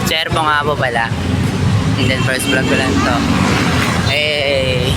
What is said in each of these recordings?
Servo nga po pala. And then first vlog ko lang to. Hey.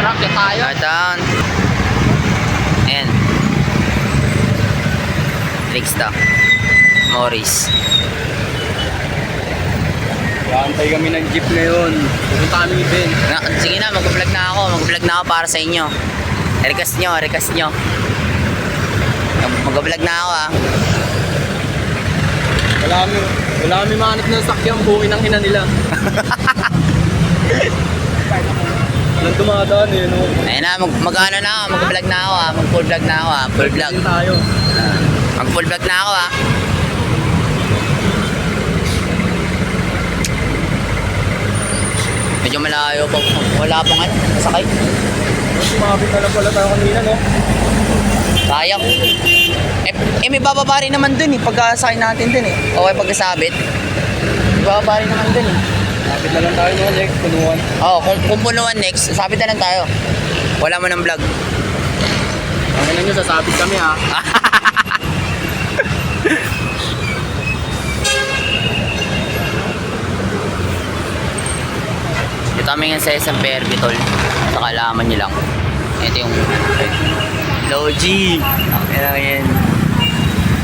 Rocket tayo. Down. Ayan. Tricks to. Morris. Antay kami ng jeep ngayon. Pupunta kami din. Sige na, mag-vlog na ako. Mag-vlog na ako para sa inyo. Request nyo. Mag-vlog na ako ah. Wala kami mahanap ng sakyan. Bukin ang ina nila. Walang dumadaan eh. No? Ayun na, mag-ano na ako. Mag-vlog na ako ah. Mag-full vlog na ako ah. Full vlog. Tayo. Mag-full vlog na ako ah. Medyo malayo pa. Wala pang ano. Masakay. Sumabit na lang pala tayo kanina, no? Sayang. May bababa rin naman dun eh. Pagkasakay natin dun eh. Okay, pagkasabit. May bababa rin naman dun eh. Sabit na lang tayo, no? Next, punuan. Oo, kung punuan next, sabit na lang tayo. Wala mo ng vlog. Ang ina nyo, sasabit kami ha. Ito kami nga sa SM PRB tol. Sa kalaman nyo lang. Ito yung Logi. Ayan yan.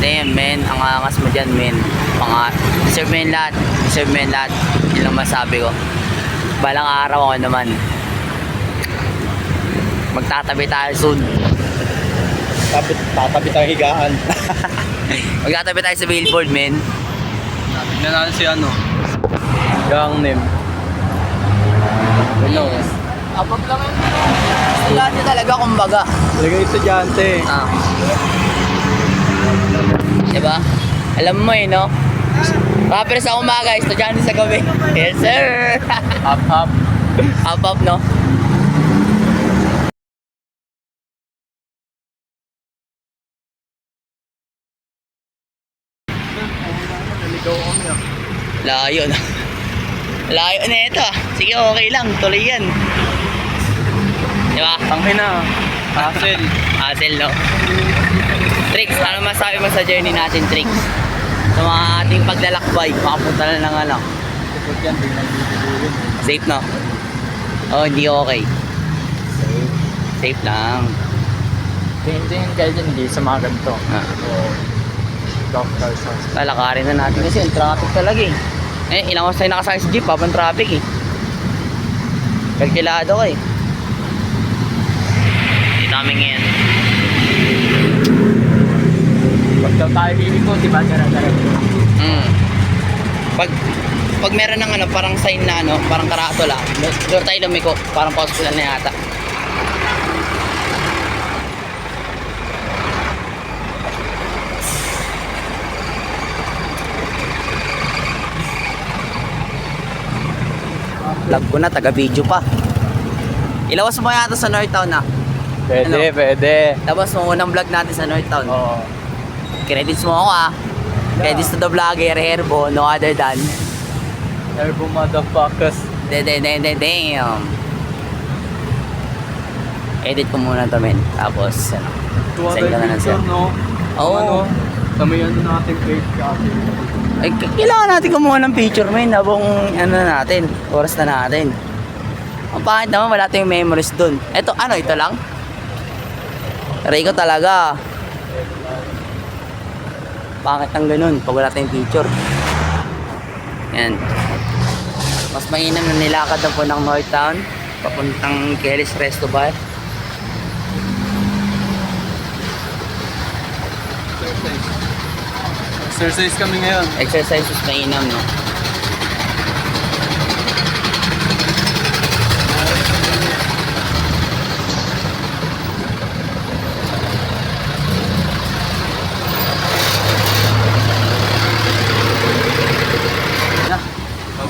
Damn men, ang angas mo dyan men. Deserve mo yung lahat. Deserve mo yung lahat. Yun lang masabi ko. Balang araw ako naman. Magtatabi tayo soon. Tatabi tayo higaan. Magtatabi tayo sa billboard men. Tignan natin si ano. Gang name. Ano? Abang lang yun. Estudyante talaga kumbaga. Talagang estudyante. Ah. Diba? Alam mo eh, no? Rapper sa umaga, estudyante sa gabi. Yes, sir! Up, up. Up, no? Naligaw kami ah. Layo na. Layo na ito ah. Sige, okay lang. Tuloy yan. Diba? Tangin na. Hassle. Hassle, no? Tricks, ano masabi mo sa journey natin, Tricks? Sa mga ating paglalakbay, makapunta na ng ano. Kapag yan, di nagbibigoyin. Safe, no? Oh, hindi okay. Safe lang. Tingin kayo dyan, hindi sa mga ganito. Ah. Golf cars. Lalakarin na natin kasi yung traffic talaga eh. Ilang oras tayo nakasakay sa jeep, habang traffic eh. Kalkulado ko eh. Dito kami ngayon. Pag daw tayo hihingo, di ba? Pag meron ng ano, parang sign na ano, parang karatula, doon tayo lumiko, parang hospital na yata. Vlog ko na, taga-video pa. Ilawas mo yata sa North Town na. Pwede, Ano? pwede. Tapos mo unang vlog natin sa North Town. Oo. Credits mo ako ah. Credits to the vlogger, Herbo, no other than. Turbo motherfuckers. Damn. Edit ko muna to men. Tapos, ano. Send ka na ng send. No? Oo. Ano? Sa may ano natin page kasi. Ay, kailangan natin kumuha ng picture men. Habang ano natin, oras na natin. Ang pangit naman, wala tayong memories dun. Ito, ano, ito lang? Rico talaga. Pangit ang ganun pag wala tayong picture. Yan. Mas mainam na nilakad na po ng North Town. Papuntang Kelly's Resto Bar. Exercise kami ngayon. Exercise is mainam, no?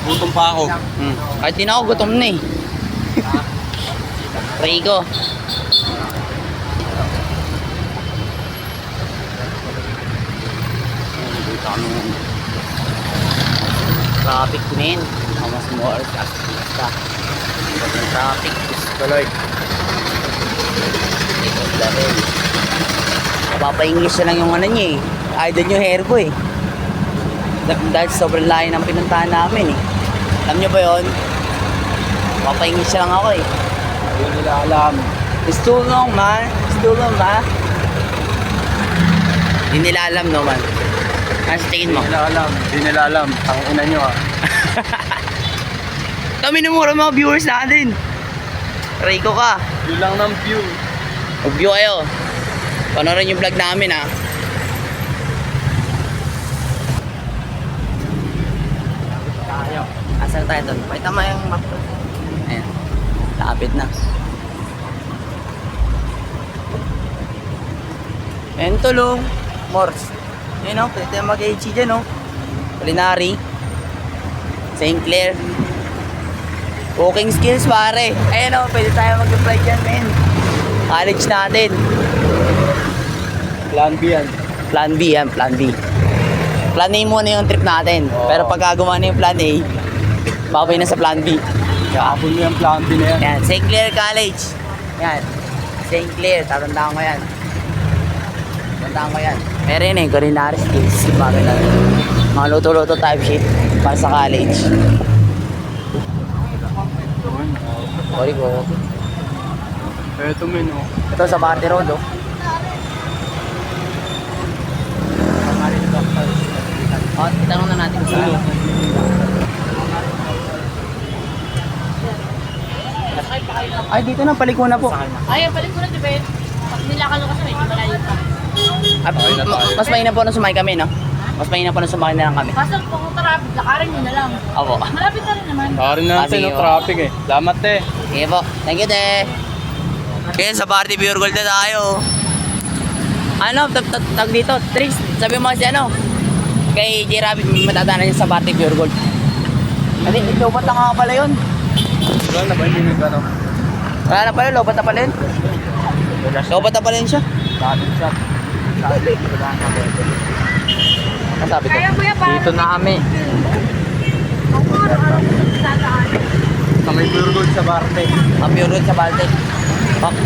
Gutom pa ako. Kahit di na ako, gutom na eh. Rico. Dito kami ngayon. Traffic men. Mas more basta. Traffic. Tuloy. Darrell. Napapa-English na lang yung ano niya eh. Idol yung hair ko eh. Dahil sobrang layo ng pinuntahan namin eh. Alam niyo ba yun? Napapa-English lang ako eh. Hindi nila alam. It's too long man. It's too long man. Hindi nila alam no man. Ano sa tingin mo? Hindi nila alam. Hindi nila alam. Ang ina nyo ah. Kami namura mga viewers natin. Rico ka. Yun lang ng view. Mag-view kayo. Panorin yung vlog namin ha. Tayo. Asan tayo doon? Pakita mo yung map. Ayan. Lapit na. Ayan tulong. Morse. Ayan o. Pwede tayo mag-HC dyan o. Culinary. St. Clair. Cooking skills pare. Ayan o. Pwede tayo mag-apply dyan men. College natin. Plan B yan. Plan B yan. Plan B. Plan A muna yung trip natin. Oo. Pero pagka gumawa na yung plan A, babay na sa plan B. Kapon mo yung plan B na yan. Yan, St. Clair College. Yan. St. Clair, tatandaan ko yan. Tatandaan ko yan. Pero yun eh, culinary skills. Bagay lang. Mga luto-luto type shit para sa college. Sorry ko. Eto men oh. Ito sa Party Road oh. Oh, tanong na natin sa Ay, dito na, paliko na po. Ay, balik ko na, di ba? Pag nilakalo kasi medyo malayo pa. Mas mainam po na sumakay kami, no? Mas mainam po na sumakay na lang kami. Kaso kung traffic, lakarin nyo na lang. Opo. Malapit na rin naman. Lakarin natin sige, no, oh. traffic eh. Salamat eh. Sige po. Thank you, te. Okay, sa Party Pure Gold na tayo. Ano, tag dito, Trix, sabi mo kasi ano, kay J. Rabbit, matatanan niya sa Party Pure Gold. Kasi lobat na nga pala yun. Wala na ba hindi nag-ano? Wala na pala, lobat na pala yun. Lobat na pala yun siya. Dating shop. Ano sabi ko? Kaya kuya, para Dito na kami. Ako, dadaan. Sa may Pure Gold sa Barte. Ang Pure Gold sa Baltic.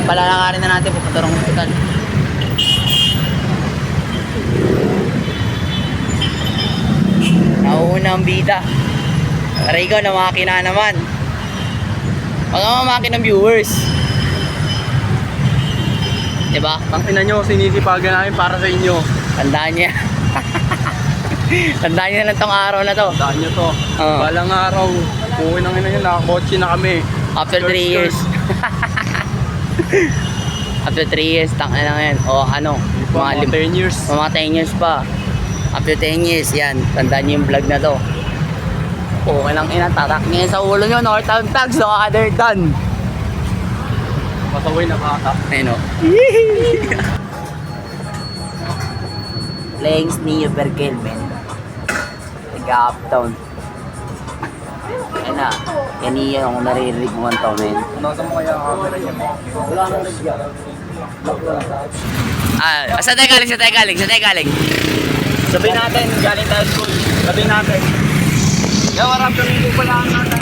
Palalakarin na natin pupunta ng hospital. Nauuna ang bida. Rico, namakina naman. Huwag ka mamakin ng viewers. Diba? Ang ina nyo, sinisipagan namin para sa inyo. Tandaan niya. Tandaan niya na lang tong araw na to. Daan nyo to. Oo. Balang araw. Uwi ng ina nyo, nakakotse na kami. After 3 years. After 3 years, tang na ngayon. O ano, Mga 10 years. mga 10 years pa. After 10 years, yan. Tandaan niyo yung vlog na to. Okay lang ina, tatak niya sa ulo nyo. Northtown tags, no? Other done. Pasaway na kaka. Ayun o. Playing Neo Berkel, man. Nag-uptown. Ayun na. Yan yung naririnig mo to, man. Nasa mo kaya ang camera niya? Wala nang nagyan. Saan tayo galing? Saan tayo galing? Saan tayo galing? Sabihin natin, galing tayo school. Sabihin natin. Kaya warap kami po pala ang natin.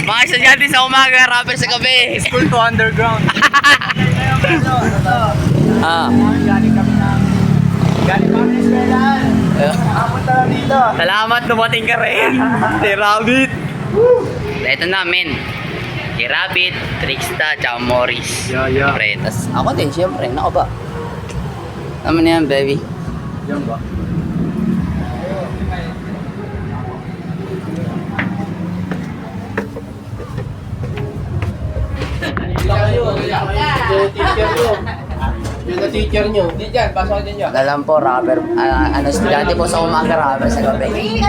Mga estudyante sa umaga, rapper sa gabi. School to underground. Galing kami ng... Galing kami ng eskwelahan. Kapunta na dito. Salamat, dumating ka rin. Si Rabbit. Ito namin. Si Rabbit, Trixta, tsaka Morris. Yeah, yeah. Siyempre, tas ako din, siyempre. Nako ba? Tama na yan, baby. Yan ba? Yung na teacher nyo. Di dyan, pasok din dyan. Alam po, rapper. Ano, estudyante po sa umaga, rapper sa gabi.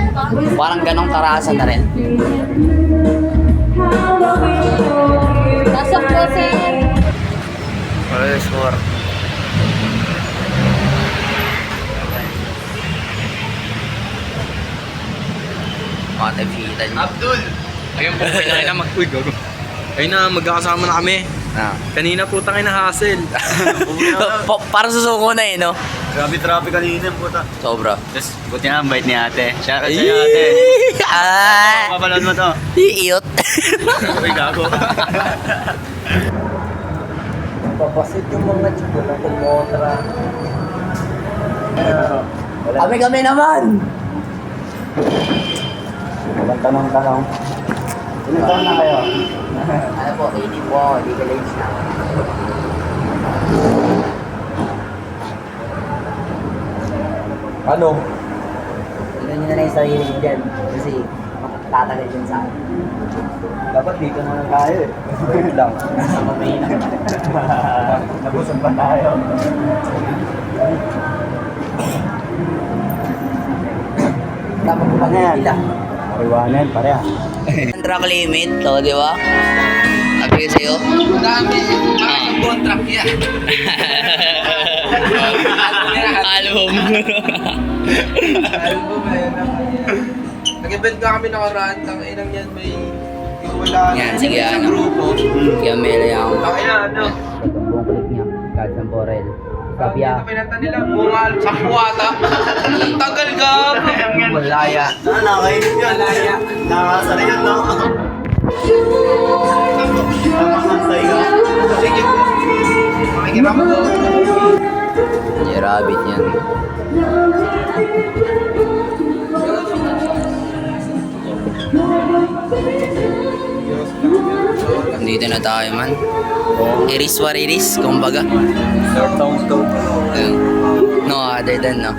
Parang ganong karasan na rin. Pasok po, sir. Well, score. Mga tagsitan niyo. Abdul! Ayun po, kailangan na uy, gago. Ayun na, magkakasama na kami. Kanina po tangin na hassle. Parang susuko na eh, no? Grabe traffic kanina po ta. Sobra. Tapos, buti na ang bait ni ate. Shoutout sa'yo ate. Papanood mo to. Iyot. Uy, gago. Papasit yung mga tsugo na kumotra. Kami naman! Walang tanong-tanong. Ilan taon na kayo? Ano po, 80 po, legal age na. Ano? Tingnan nyo na lang yung sarili nyo dyan. Kasi tatagal dyan sa akin. Dapat dito na lang tayo eh. Wait lang. Mamay na. Nabusog pa tayo. Dapat po Ano yan? pila. Mariwanan, pareha. Contract limit, to, di ba? Sabi ko sa'yo. Dami. Ang contract yan. Album. Album eh. Nag-event ka kami nakaraan. Ang inang yan may wala. Yan, sige, isang ano. grupo. Kaya may lang. Ang ina, ano? Itong buong clip niya. God ng Borel. Sabi Dito pinanta nila. Bungal. Sampuata. Ang tagal ka. Malaya. Nakakainit yun. Nakakasara yun, no? Nakakasay ka. Sige. Makikiram ko. Yung rabbit yan. Nandito na tayo man. Iris war iris, kumbaga. Short town to. Ayun. No other than no.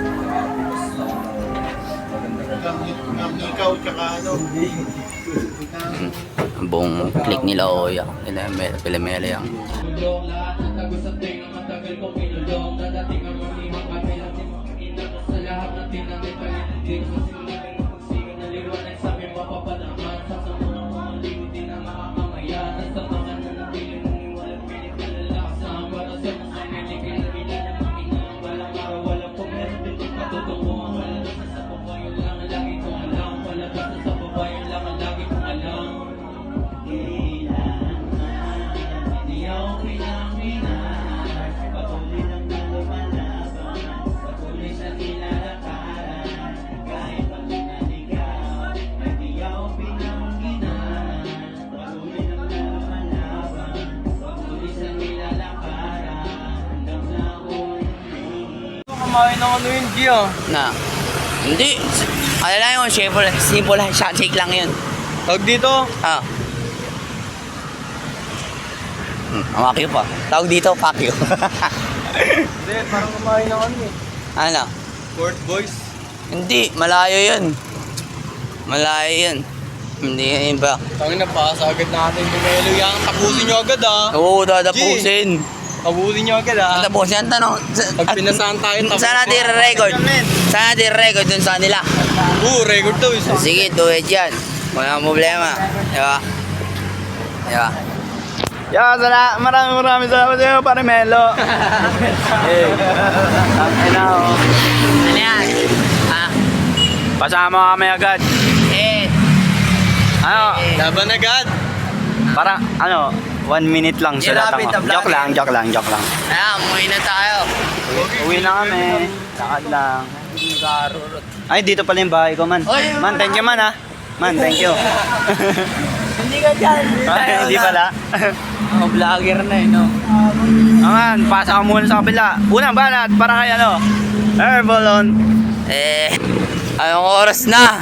Ikaw, tsaka ano? Ang buong click nila Oya. Nila Mela yan. Kumain ng ano yun, Gia. Na. Hindi. Ano lang yun, simple shake lang yun. Tawag dito. Ah. Amakyo pa. Tawag dito, pakyo. Hindi, parang kumain ng ano eh. Ano? Fort Boys. Hindi, malayo yun. Malayo yun. Hindi yun ba? Tangin na, paasa agad natin yung Melo yan. Tapusin nyo agad ah. Oo, dadapusin. Tapusin nyo agad ah. Dadapusin. Ang tanong, Pag pinasahan tayo, tapos. saan natin record? Saan natin record dun sa nila? Record to. Sige, tuwid yan. Walang problema. Diba? Diba? Maraming salamat sa'yo, pare Melo. Hey. Ano? Ano yan? Ah, Pasama kami agad. Ano? Laban agad. Parang, ano, 1 minute lang Di, sila rapid na vlog. Joke lang. Ayan, umuwi na tayo. Uwi na kami. Lakad lang. Nag-aarurot. Ay, dito pala yung bahay ko, man. Oy, Man, thank you, man, ha. Man, thank you. Hindi ka dyan. Ay, hindi pala. Oh, vlogger na eh, no? Man, pasa ka muna sa kabila. Unang banat, para kay ano? Airbalon. Anong oras na?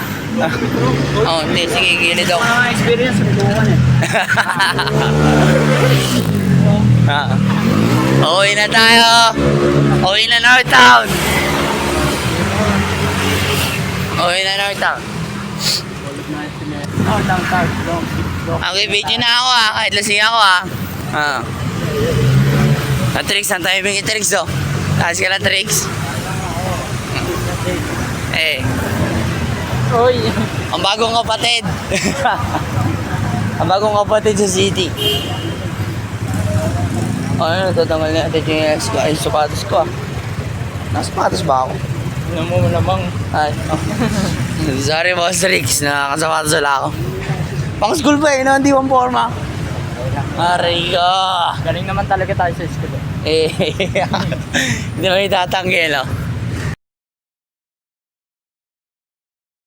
Oh, hindi. Sige, gilid ako. Mga experience, nagbukan eh. Uwi na tayo. Uwi na North Town. Uwi na North Town. Oh, downtown. Okay, video na ako kahit lasing ako Tricks, ang tayo bigay tricks Taas ka lang tricks. Oy. Ang bagong kapatid. Ang bagong kapatid sa city. Ano, tatanggal na natin yung sapatos ko Nasa sapatos ba ako? Ano mo malamang. Ay. Sorry boss Rix, nakakasapatos wala ako. Pang school pa eh, no? Hindi pang forma. Aray ka. Galing naman talaga tayo sa school. Hindi mo itatanggil, no?